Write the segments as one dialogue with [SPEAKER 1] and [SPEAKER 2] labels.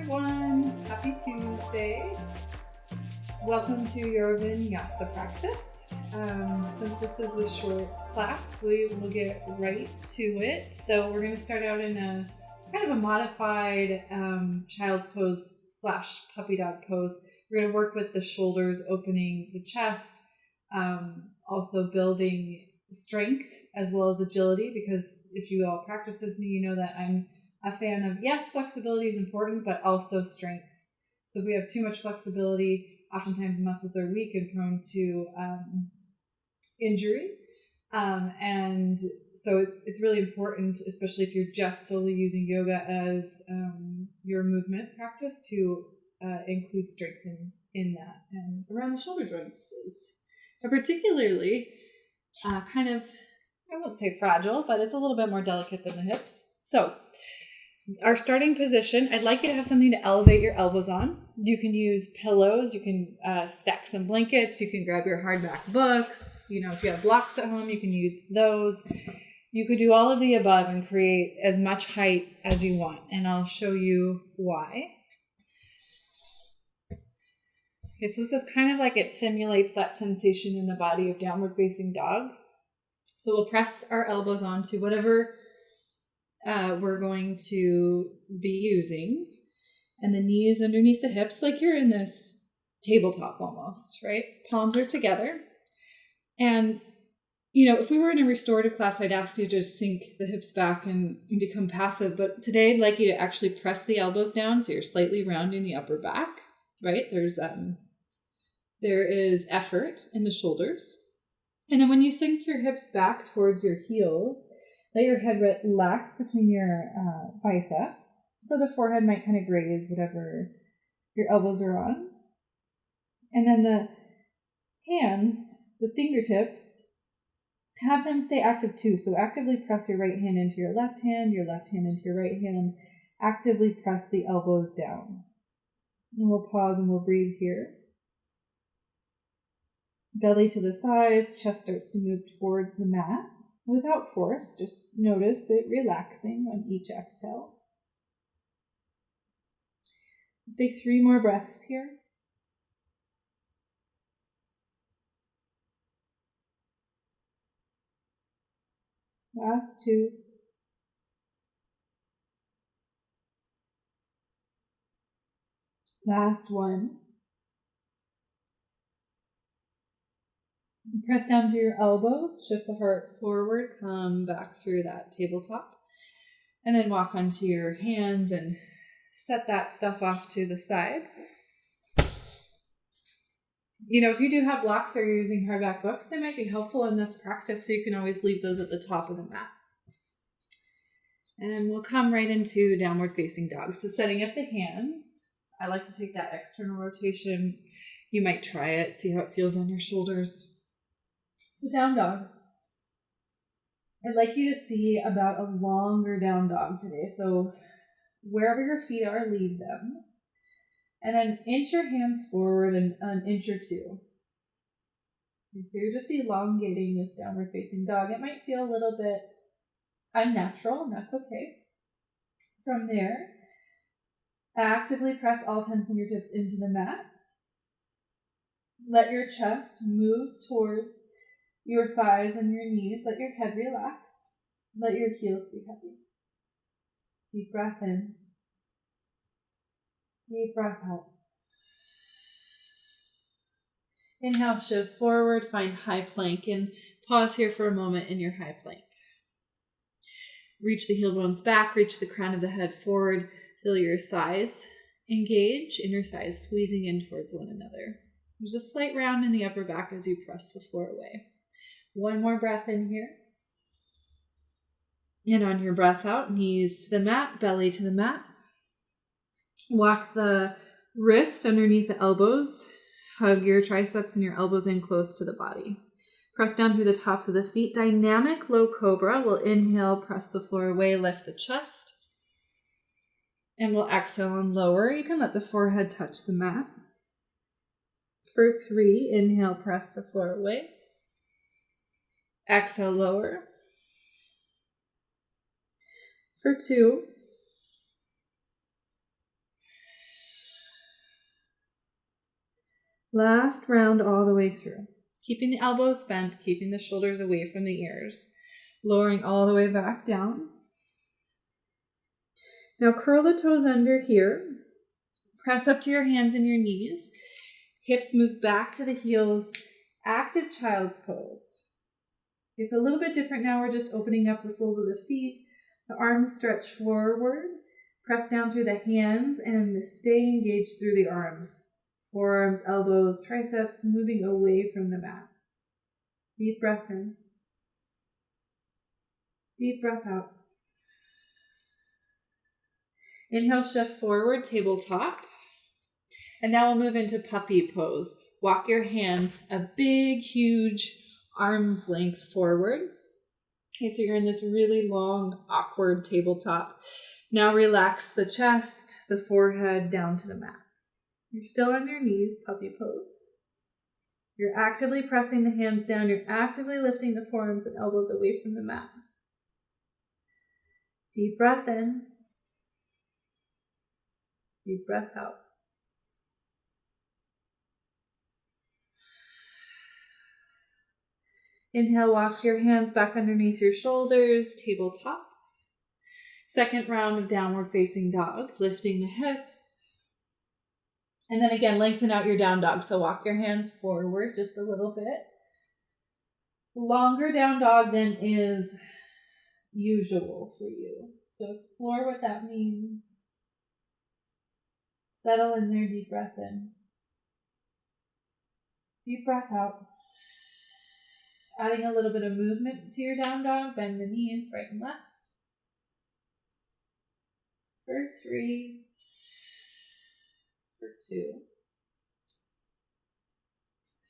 [SPEAKER 1] everyone. Happy Tuesday. Welcome to your Vinyasa practice. Since this is a short class, we will get right to it. So we're going to start out in a kind of a modified child's pose / puppy dog pose. We're going to work with the shoulders, opening the chest, also building strength as well as agility, because if you all practice with me, you know that I'm a fan of, yes, flexibility is important, but also strength. So if we have too much flexibility, oftentimes muscles are weak and prone to injury. And so it's really important, especially if you're just solely using yoga as your movement practice, to include strength in that. And around the shoulder joints is particularly kind of, I won't say fragile, but it's a little bit more delicate than the hips. So our starting position, I'd like you to have something to elevate your elbows on. You can use pillows, you can stack some blankets, you can grab your hardback books. You know, if you have blocks at home, you can use those. You could do all of the above and create as much height as you want, and I'll show you why. Okay, so this is kind of like it simulates that sensation in the body of downward facing dog. So we'll press our elbows onto whatever we're going to be using, and the knees underneath the hips, like you're in this tabletop almost, right? Palms are together. And, you know, if we were in a restorative class, I'd ask you to just sink the hips back and become passive. But today I'd like you to actually press the elbows down, so you're slightly rounding the upper back, right? There is effort in the shoulders. And then when you sink your hips back towards your heels, let your head relax between your biceps, so the forehead might kind of graze whatever your elbows are on. And then the hands, the fingertips, have them stay active too. So actively press your right hand into your left hand into your right hand. Actively press the elbows down. And we'll pause and we'll breathe here. Belly to the thighs, chest starts to move towards the mat. Without force, just notice it relaxing on each exhale. Let's take 3 more breaths here. Last 2. Last 1. Press down to your elbows, shift the heart forward, come back through that tabletop, and then walk onto your hands and set that stuff off to the side. You know, if you do have blocks or you're using hardback books, they might be helpful in this practice, so you can always leave those at the top of the mat. And we'll come right into downward facing dog. So setting up the hands, I like to take that external rotation. You might try it, see how it feels on your shoulders. So down dog. I'd like you to see about a longer down dog today. So wherever your feet are, leave them. And then inch your hands forward an inch or 2. And so you're just elongating this downward facing dog. It might feel a little bit unnatural, and that's okay. From there, actively press all 10 fingertips into the mat. Let your chest move towards your thighs and your knees. Let your head relax. Let your heels be heavy. Deep breath in. Deep breath out. Inhale, shift forward, find high plank, and pause here for a moment in your high plank. Reach the heel bones back, reach the crown of the head forward, feel your thighs engage, inner thighs squeezing in towards one another. There's a slight round in the upper back as you press the floor away. 1 more breath in here. And on your breath out, knees to the mat, belly to the mat. Walk the wrist underneath the elbows. Hug your triceps and your elbows in close to the body. Press down through the tops of the feet. Dynamic low cobra. We'll inhale, press the floor away, lift the chest. And we'll exhale and lower. You can let the forehead touch the mat. For 3, inhale, press the floor away. Exhale, lower. For 2. Last round all the way through. Keeping the elbows bent, keeping the shoulders away from the ears. Lowering all the way back down. Now curl the toes under here. Press up to your hands and your knees. Hips move back to the heels. Active child's pose. It's a little bit different now. We're just opening up the soles of the feet. The arms stretch forward. Press down through the hands and stay engaged through the arms. Forearms, elbows, triceps, moving away from the mat. Deep breath in. Deep breath out. Inhale, shift forward, tabletop. And now we'll move into puppy pose. Walk your hands a big, huge arm's length forward. Okay, so you're in this really long, awkward tabletop. Now relax the chest, the forehead down to the mat. You're still on your knees, puppy pose. You're actively pressing the hands down. You're actively lifting the forearms and elbows away from the mat. Deep breath in. Deep breath out. Inhale, walk your hands back underneath your shoulders, tabletop. Second round of downward facing dog, lifting the hips. And then again, lengthen out your down dog. So walk your hands forward just a little bit. Longer down dog than is usual for you. So explore what that means. Settle in there, deep breath in. Deep breath out. Adding a little bit of movement to your down dog, bend the knees right and left. For 3, for 2,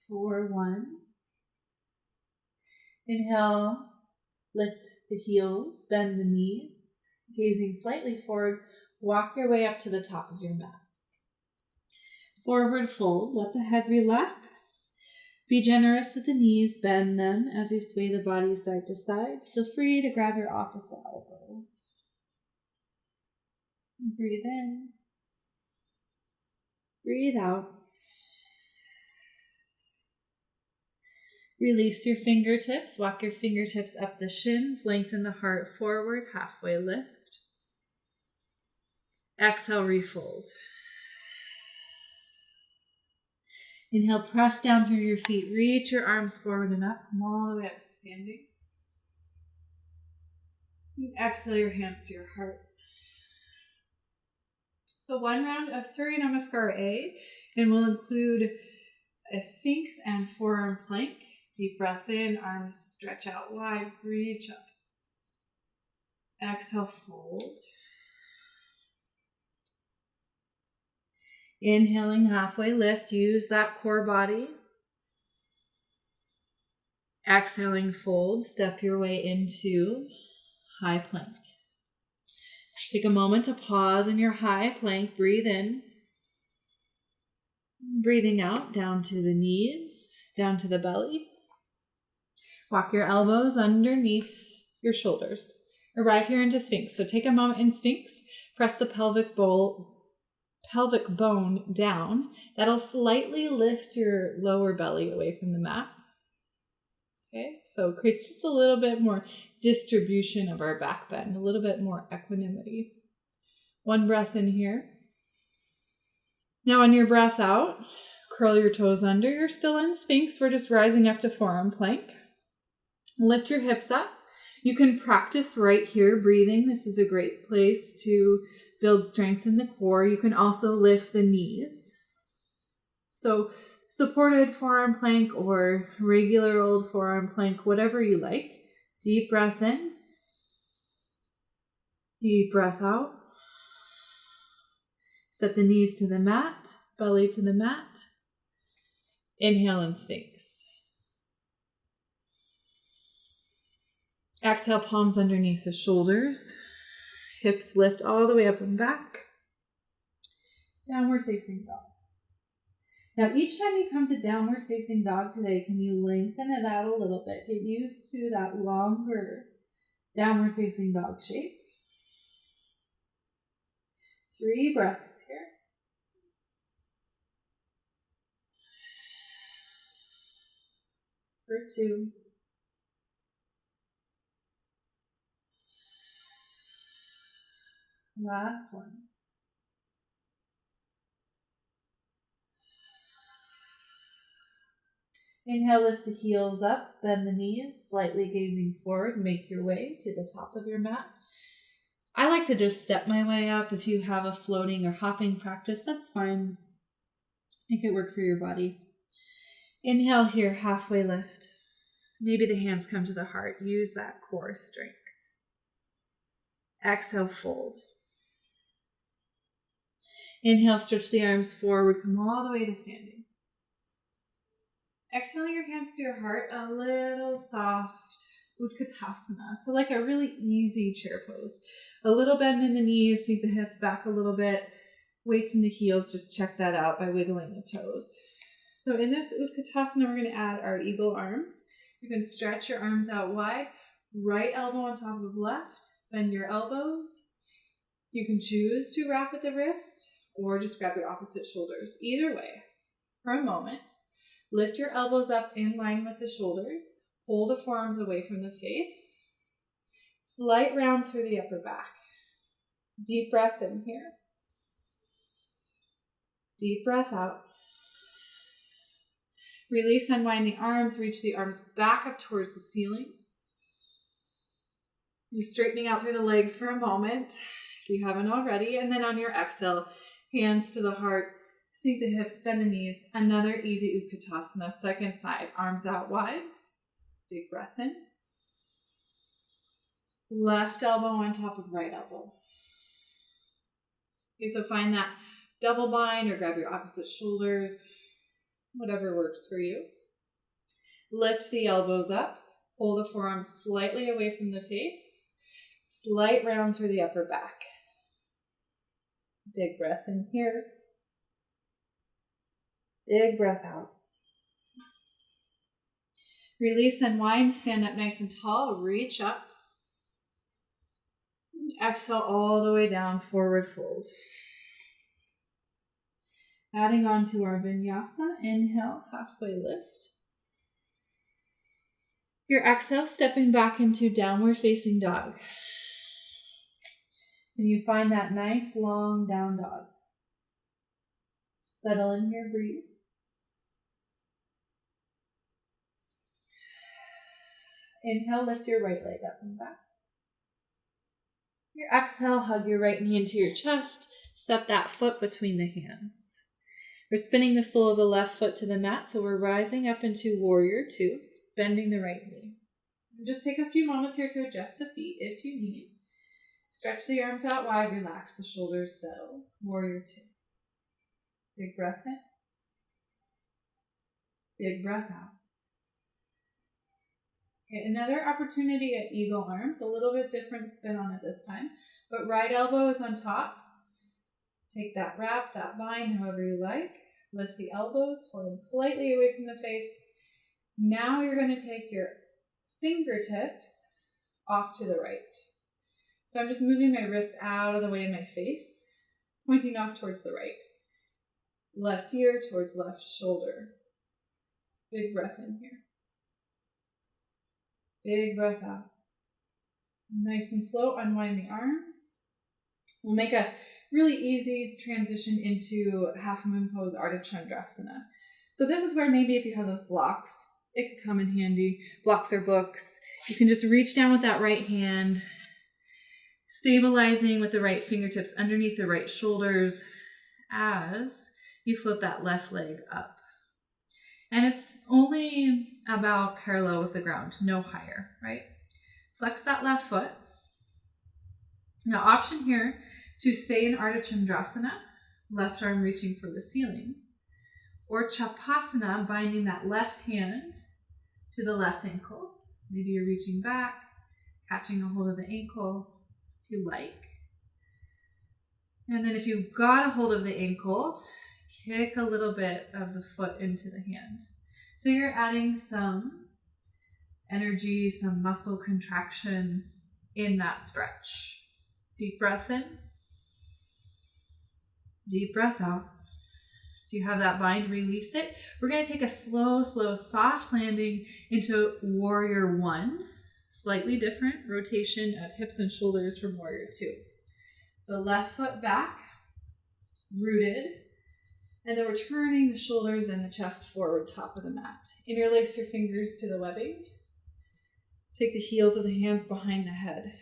[SPEAKER 1] for 1. Inhale, lift the heels, bend the knees, gazing slightly forward, walk your way up to the top of your mat. Forward fold, let the head relax. Be generous with the knees, bend them as you sway the body side to side. Feel free to grab your opposite elbows. Breathe in. Breathe out. Release your fingertips. Walk your fingertips up the shins. Lengthen the heart forward. Halfway lift. Exhale, refold. Inhale, press down through your feet. Reach your arms forward and up. Come all the way up to standing. And exhale your hands to your heart. So one round of Surya Namaskar A, and we'll include a Sphinx and forearm plank. Deep breath in, arms stretch out wide, reach up. Exhale, fold. Inhaling, halfway lift, use that core body. Exhaling, fold, step your way into high plank. Take a moment to pause in your high plank, breathe in. Breathing out, down to the knees, down to the belly. Walk your elbows underneath your shoulders. Arrive here into Sphinx. So take a moment in Sphinx, press the pelvic bone down. That'll slightly lift your lower belly away from the mat. Okay, so it creates just a little bit more distribution of our back bend, a little bit more equanimity. One breath in here. Now on your breath out, curl your toes under. You're still in Sphinx. We're just rising up to forearm plank. Lift your hips up. You can practice right here breathing. This is a great place to build strength in the core. You can also lift the knees. So supported forearm plank or regular old forearm plank, whatever you like. Deep breath in. Deep breath out. Set the knees to the mat, belly to the mat. Inhale in Sphinx. Exhale, palms underneath the shoulders. Hips lift all the way up and back. Downward facing dog. Now, each time you come to downward facing dog today, can you lengthen it out a little bit? Get used to that longer downward facing dog shape. 3 breaths here. for 2. Last one. Inhale, lift the heels up, bend the knees, slightly gazing forward, make your way to the top of your mat. I like to just step my way up. If you have a floating or hopping practice, that's fine. Make it work for your body. Inhale here, halfway lift. Maybe the hands come to the heart. Use that core strength. Exhale, fold. Inhale, stretch the arms forward, come all the way to standing. Exhale your hands to your heart, a little soft Utkatasana. So like a really easy chair pose. A little bend in the knees, sink the hips back a little bit. Weights in the heels, just check that out by wiggling the toes. So in this Utkatasana, we're going to add our eagle arms. You can stretch your arms out wide, right elbow on top of left, bend your elbows. You can choose to wrap at the wrist or just grab your opposite shoulders. Either way, for a moment, lift your elbows up in line with the shoulders. Pull the forearms away from the face. Slight round through the upper back. Deep breath in here. Deep breath out. Release, unwind the arms, reach the arms back up towards the ceiling. You're straightening out through the legs for a moment, if you haven't already. And then on your exhale, hands to the heart, sink the hips, bend the knees. Another easy Utkatasana, second side, arms out wide. Big breath in. Left elbow on top of right elbow. Okay, so find that double bind or grab your opposite shoulders, whatever works for you. Lift the elbows up, pull the forearms slightly away from the face, slight round through the upper back. Big breath in here. Big breath out. Release, unwind, stand up nice and tall, reach up. Exhale all the way down, forward fold. Adding on to our Vinyasa, inhale, halfway lift. Your exhale, stepping back into downward facing dog. And you find that nice long down dog. Settle in here, breathe. Inhale, lift your right leg up and back. Your exhale, hug your right knee into your chest. Set that foot between the hands. We're spinning the sole of the left foot to the mat, so we're rising up into warrior 2, bending the right knee. Just take a few moments here to adjust the feet if you need. Stretch the arms out wide, relax the shoulders, settle. Warrior 2. Big breath in. Big breath out. Okay, another opportunity at eagle arms, a little bit different spin on it this time, but right elbow is on top. Take that wrap, that bind, however you like. Lift the elbows, forearm slightly away from the face. Now you're going to take your fingertips off to the right. So I'm just moving my wrists out of the way of my face, pointing off towards the right. Left ear towards left shoulder. Big breath in here. Big breath out. Nice and slow, unwind the arms. We'll make a really easy transition into half moon pose, Ardha Chandrasana. So this is where maybe if you have those blocks, it could come in handy. Blocks or books. You can just reach down with that right hand, stabilizing with the right fingertips underneath the right shoulders as you float that left leg up. And it's only about parallel with the ground, no higher, right? Flex that left foot. Now, option here to stay in Ardha Chandrasana, left arm reaching for the ceiling, or Chapasana, binding that left hand to the left ankle. Maybe you're reaching back, catching a hold of the ankle if you like. And then if you've got a hold of the ankle, kick a little bit of the foot into the hand. So you're adding some energy, some muscle contraction in that stretch. Deep breath in. Deep breath out. If you have that bind, release it. We're going to take a slow, soft landing into warrior one. Slightly different rotation of hips and shoulders from warrior two. So left foot back, rooted, and then we're turning the shoulders and the chest forward, top of the mat. Interlace your fingers to the webbing. Take the heels of the hands behind the head.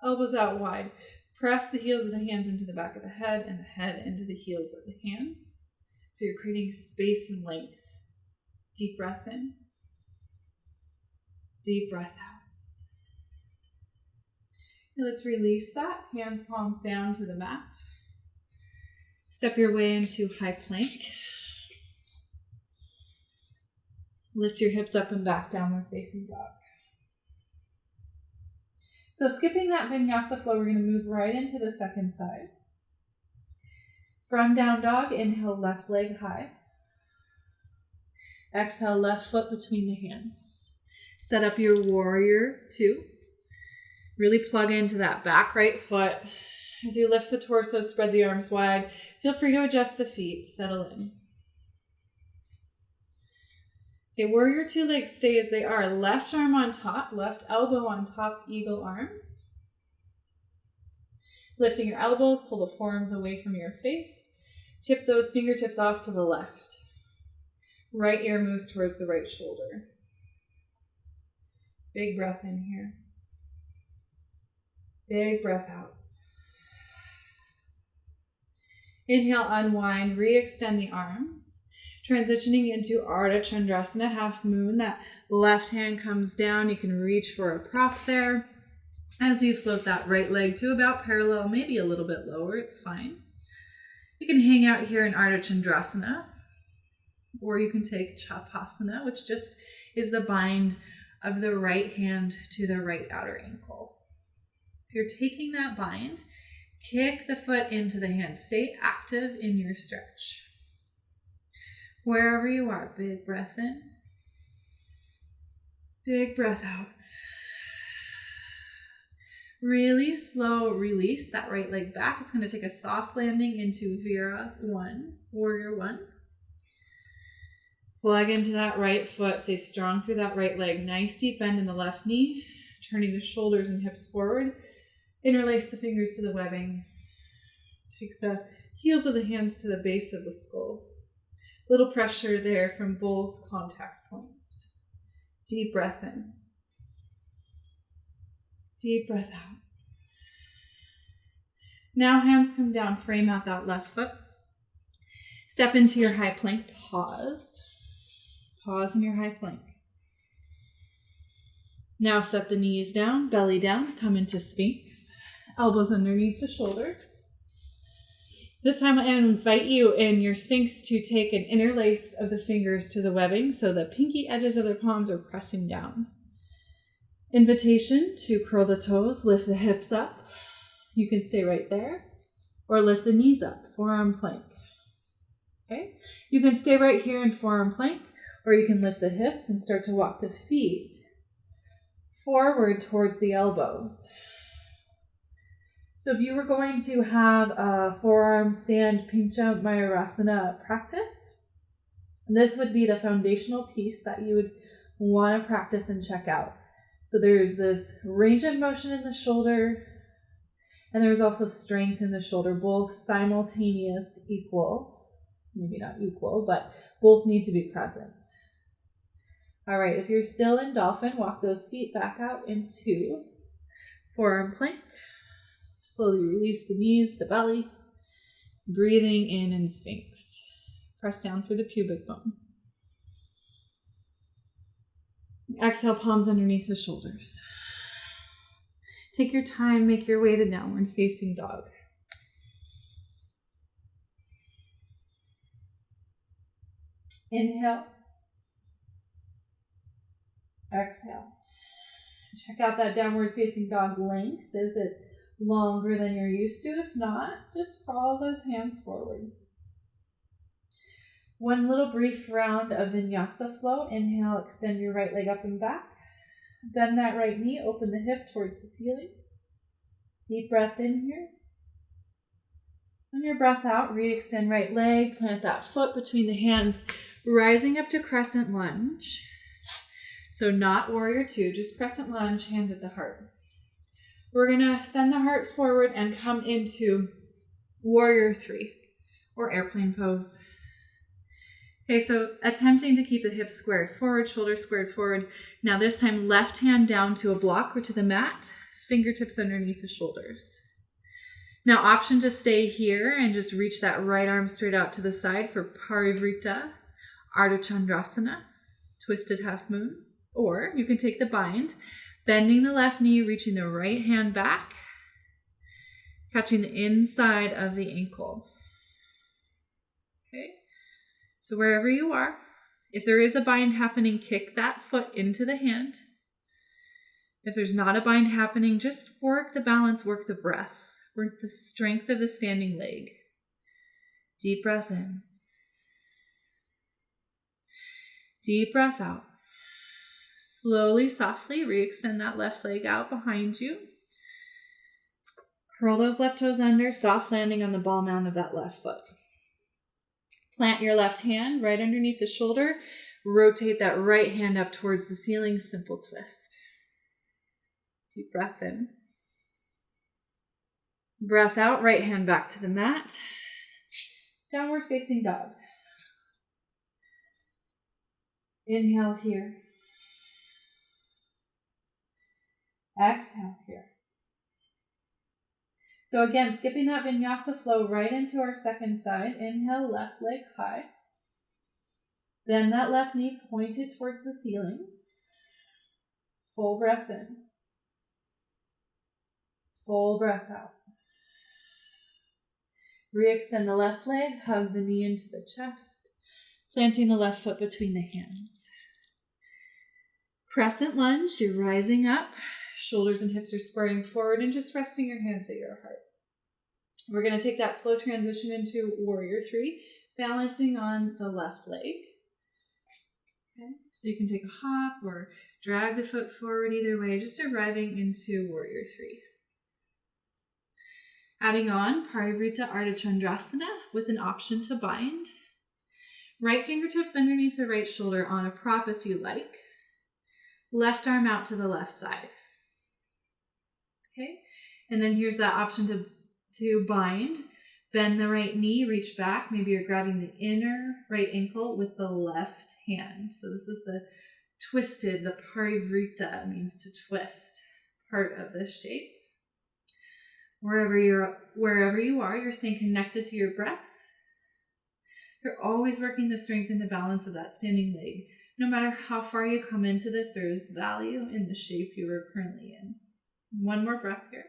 [SPEAKER 1] Elbows out wide. Press the heels of the hands into the back of the head and the head into the heels of the hands. So you're creating space and length. Deep breath in. Deep breath out. And let's release that. Hands, palms down to the mat. Step your way into high plank. Lift your hips up and back, downward facing dog. So skipping that vinyasa flow, we're going to move right into the second side. From down dog, inhale left leg high. Exhale left foot between the hands. Set up your warrior two. Really plug into that back right foot. As you lift the torso, spread the arms wide. Feel free to adjust the feet, settle in. Okay, warrior two legs stay as they are. Left arm on top, left elbow on top, eagle arms. Lifting your elbows, pull the forearms away from your face. Tip those fingertips off to the left. Right ear moves towards the right shoulder. Big breath in here. Big breath out. Inhale, unwind, re-extend the arms. Transitioning into Ardha Chandrasana, half moon. That left hand comes down. You can reach for a prop there. As you float that right leg to about parallel, maybe a little bit lower, it's fine. You can hang out here in Ardha Chandrasana, or you can take Chapasana, which just is the bind of the right hand to the right outer ankle. If you're taking that bind, kick the foot into the hand. Stay active in your stretch. Wherever you are, big breath in. Big breath out. Really slow release that right leg back. It's going to take a soft landing into Vira one, warrior one. Plug into that right foot. Stay strong through that right leg. Nice deep bend in the left knee. Turning the shoulders and hips forward. Interlace the fingers to the webbing. Take the heels of the hands to the base of the skull. Little pressure there from both contact points. Deep breath in. Deep breath out. Now hands come down, frame out that left foot. Step into your high plank, pause. Pause in your high plank. Now set the knees down, belly down, come into Sphinx. Elbows underneath the shoulders. This time I invite you in your Sphinx to take an interlace of the fingers to the webbing so the pinky edges of the palms are pressing down. Invitation to curl the toes, lift the hips up. You can stay right there or lift the knees up, forearm plank. Okay? You can stay right here in forearm plank or you can lift the hips and start to walk the feet forward towards the elbows. So if you were going to have a forearm stand Pincha Mayurasana practice, this would be the foundational piece that you would want to practice and check out. So there's this range of motion in the shoulder, and there's also strength in the shoulder, both simultaneous, equal, maybe not equal, but both need to be present. All right, if you're still in dolphin, walk those feet back out into forearm plank. Slowly release the knees, the belly. Breathing in Sphinx. Press down through the pubic bone. Exhale, palms underneath the shoulders. Take your time, make your way to downward facing dog. Inhale. Exhale. Check out that downward facing dog length. Is it longer than you're used to? If not, just follow those hands forward. One little brief round of Vinyasa flow. Inhale, extend your right leg up and back. Bend that right knee, open the hip towards the ceiling. Deep breath in here. On your breath out, re-extend right leg, plant that foot between the hands, rising up to crescent lunge. So not warrior two, just crescent lunge, hands at the heart. We're gonna send the heart forward and come into warrior three or airplane pose. Okay, so attempting to keep the hips squared forward, shoulders squared forward. Now this time, left hand down to a block or to the mat, fingertips underneath the shoulders. Now option to stay here and just reach that right arm straight out to the side for Parivrita, Ardha Chandrasana, twisted half moon. Or you can take the bind, bending the left knee, reaching the right hand back, catching the inside of the ankle. Okay, so wherever you are, if there is a bind happening, kick that foot into the hand. If there's not a bind happening, just work the balance, work the breath. Work the strength of the standing leg. Deep breath in. Deep breath out. Slowly, softly, re-extend that left leg out behind you. Curl those left toes under, soft landing on the ball mound of that left foot. Plant your left hand right underneath the shoulder. Rotate that right hand up towards the ceiling, simple twist. Deep breath in. Breath out, right hand back to the mat. Downward facing dog. Inhale here. Exhale here. So again, skipping that vinyasa flow right into our second side. Inhale, left leg high. Bend that left knee, point it towards the ceiling. Full breath in. Full breath out. Re-extend the left leg, hug the knee into the chest, planting the left foot between the hands. Crescent lunge, you're rising up, shoulders and hips are squaring forward and just resting your hands at your heart. We're going to take that slow transition into warrior three, balancing on the left leg. Okay, so you can take a hop or drag the foot forward either way, just arriving into warrior three. Adding on Parivrita Ardha Chandrasana with an option to bind. Right fingertips underneath the right shoulder on a prop if you like. Left arm out to the left side. Okay, and then here's that option to bind. Bend the right knee, reach back. Maybe you're grabbing the inner right ankle with the left hand. So this is the twisted, the Parivrita means to twist part of this shape. Wherever you are, you're staying connected to your breath. You're always working the strength and the balance of that standing leg. No matter how far you come into this, there is value in the shape you are currently in. One more breath here.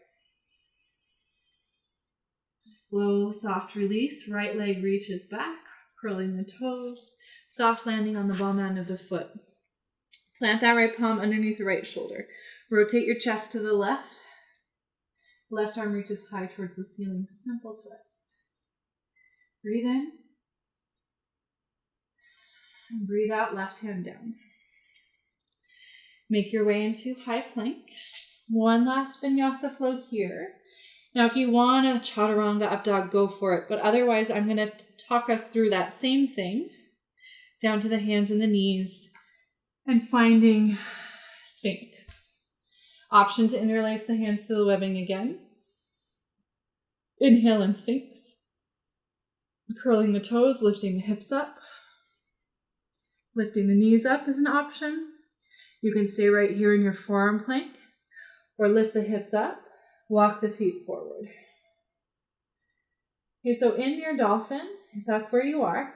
[SPEAKER 1] Slow, soft release. Right leg reaches back, curling the toes. Soft landing on the ball mound of the foot. Plant that right palm underneath the right shoulder. Rotate your chest to the left. Left arm reaches high towards the ceiling. Simple twist. Breathe in. And breathe out, left hand down. Make your way into high plank. One last vinyasa flow here. Now, if you want a chaturanga up dog, go for it. But otherwise, I'm going to talk us through that same thing. Down to the hands and the knees. And finding Sphinx. Option to interlace the hands to the webbing again. Inhale in Sphinx. Curling the toes, lifting the hips up. Lifting the knees up is an option. You can stay right here in your forearm plank or lift the hips up, walk the feet forward. Okay, so in your dolphin, if that's where you are,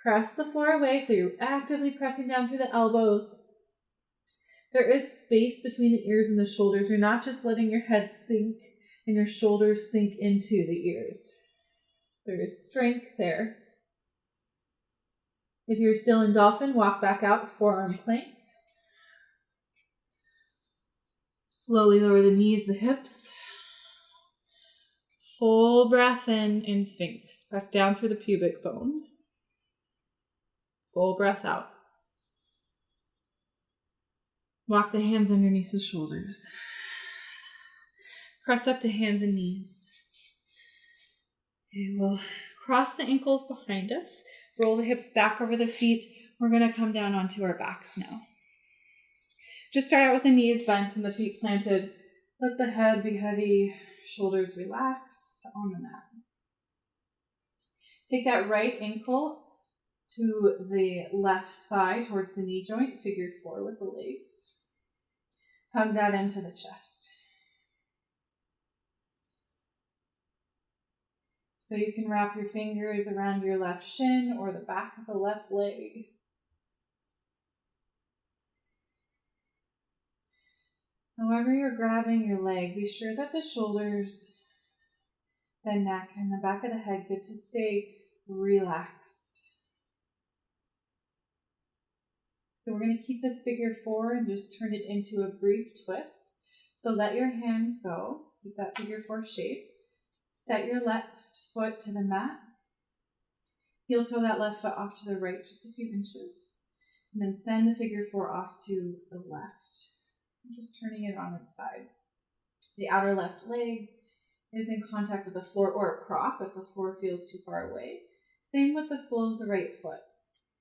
[SPEAKER 1] press the floor away so you're actively pressing down through the elbows. There is space between the ears and the shoulders. You're not just letting your head sink and your shoulders sink into the ears. There is strength there. If you're still in dolphin, walk back out, forearm plank. Slowly lower the knees, the hips. Full breath in Sphinx. Press down through the pubic bone. Full breath out. Walk the hands underneath the shoulders. Press up to hands and knees. Okay, we'll cross the ankles behind us, roll the hips back over the feet. We're going to come down onto our backs now. Just start out with the knees bent and the feet planted. Let the head be heavy, shoulders relax on the mat. Take that right ankle to the left thigh towards the knee joint, figure 4 with the legs. Hug that into the chest. So you can wrap your fingers around your left shin or the back of the left leg. However you're grabbing your leg, be sure that the shoulders, the neck, and the back of the head get to stay relaxed. So we're going to keep this figure 4 and just turn it into a brief twist. So let your hands go. Keep that figure 4 shape. Set your left foot to the mat. Heel toe that left foot off to the right just a few inches. And then send the figure 4 off to the left. I'm just turning it on its side. The outer left leg is in contact with the floor or a prop if the floor feels too far away. Same with the sole of the right foot.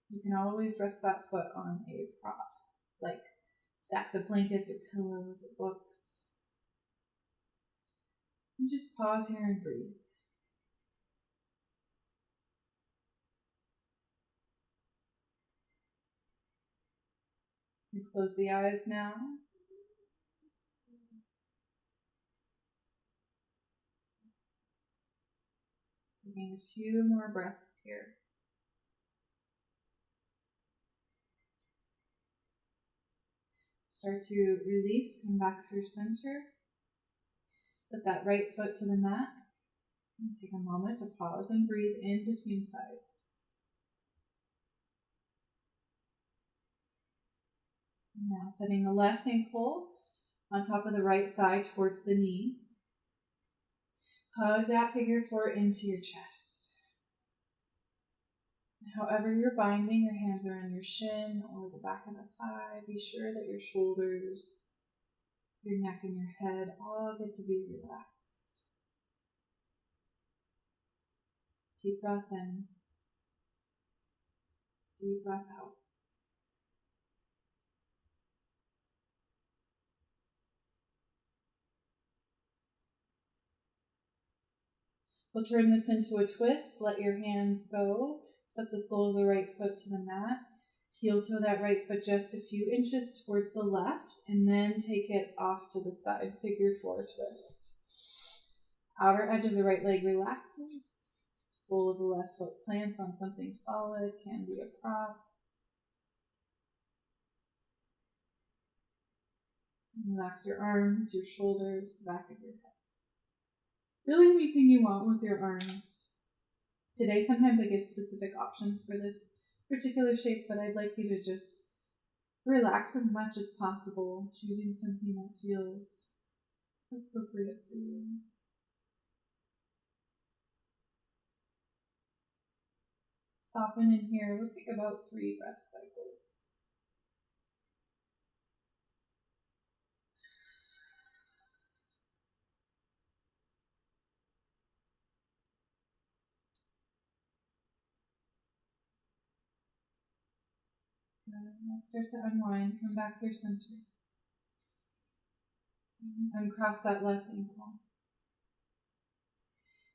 [SPEAKER 1] You can always rest that foot on a prop, like stacks of blankets or pillows or books. And just pause here and breathe. You close the eyes now. Taking a few more breaths here. Start to release, come back through center. Set that right foot to the mat. And take a moment to pause and breathe in between sides. And now setting the left ankle on top of the right thigh towards the knee. Hug that figure 4 into your chest. However you're binding, your hands are on your shin or the back of the thigh. Be sure that your shoulders, your neck, and your head all get to be relaxed. Deep breath in. Deep breath out. We'll turn this into a twist. Let your hands go. Step the sole of the right foot to the mat. Heel toe that right foot just a few inches towards the left, and then take it off to the side. Figure 4 twist. Outer edge of the right leg relaxes. Sole of the left foot plants on something solid. Can be a prop. Relax your arms, your shoulders, the back of your head. Really anything you want with your arms. Today, sometimes I give specific options for this particular shape, but I'd like you to just relax as much as possible, choosing something that feels appropriate for you. Soften in here. We'll take about 3 breath cycles. Let's start to unwind. Come back through center. Uncross that left ankle.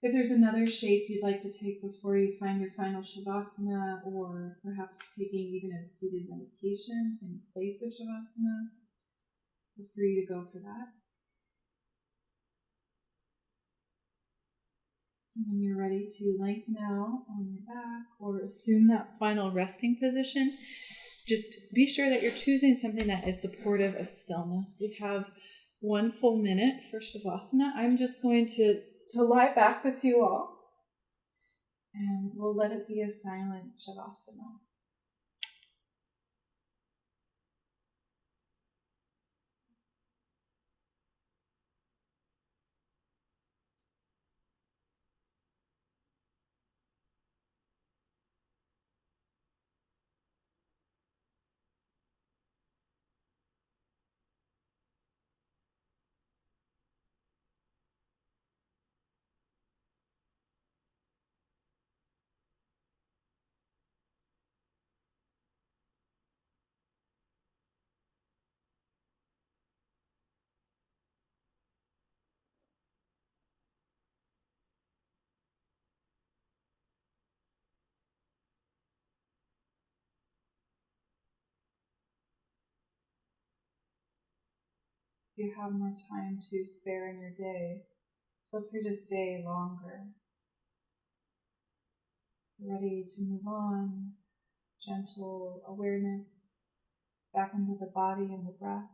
[SPEAKER 1] If there's another shape you'd like to take before you find your final Shavasana, or perhaps taking even a seated meditation in place of Shavasana, feel free to go for that. And when you're ready to lengthen out on your back or assume that final resting position, just be sure that you're choosing something that is supportive of stillness. We have 1 full minute for Shavasana. I'm just going to lie back with you all, and we'll let it be a silent Shavasana. you have more time to spare in your day, feel free to stay longer. Ready to move on, gentle awareness back into the body and the breath.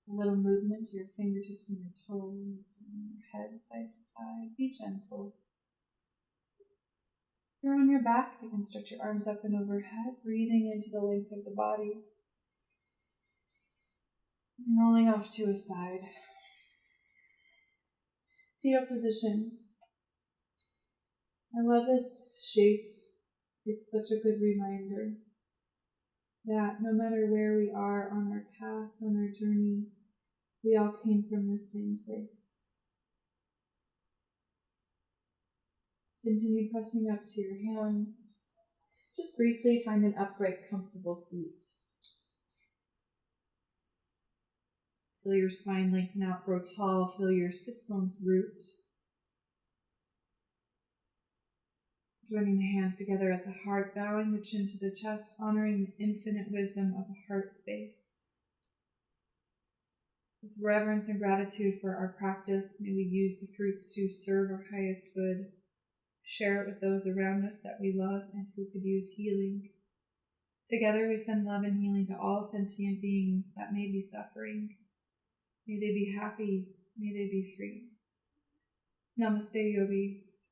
[SPEAKER 1] A little movement to your fingertips and your toes and your head side to side. Be gentle. If you're on your back, you can stretch your arms up and overhead, breathing into the length of the body. And rolling off to a side. Fetal position. I love this shape. It's such a good reminder that no matter where we are on our path, on our journey, we all came from the same place. Continue pressing up to your hands. Just briefly find an upright, comfortable seat. Feel your spine lengthen out, grow tall, feel your sits bones root. Joining the hands together at the heart, bowing the chin to the chest, honoring the infinite wisdom of the heart space. With reverence and gratitude for our practice, may we use the fruits to serve our highest good, share it with those around us that we love and who could use healing. Together we send love and healing to all sentient beings that may be suffering. May they be happy, may they be free. Namaste, yogis.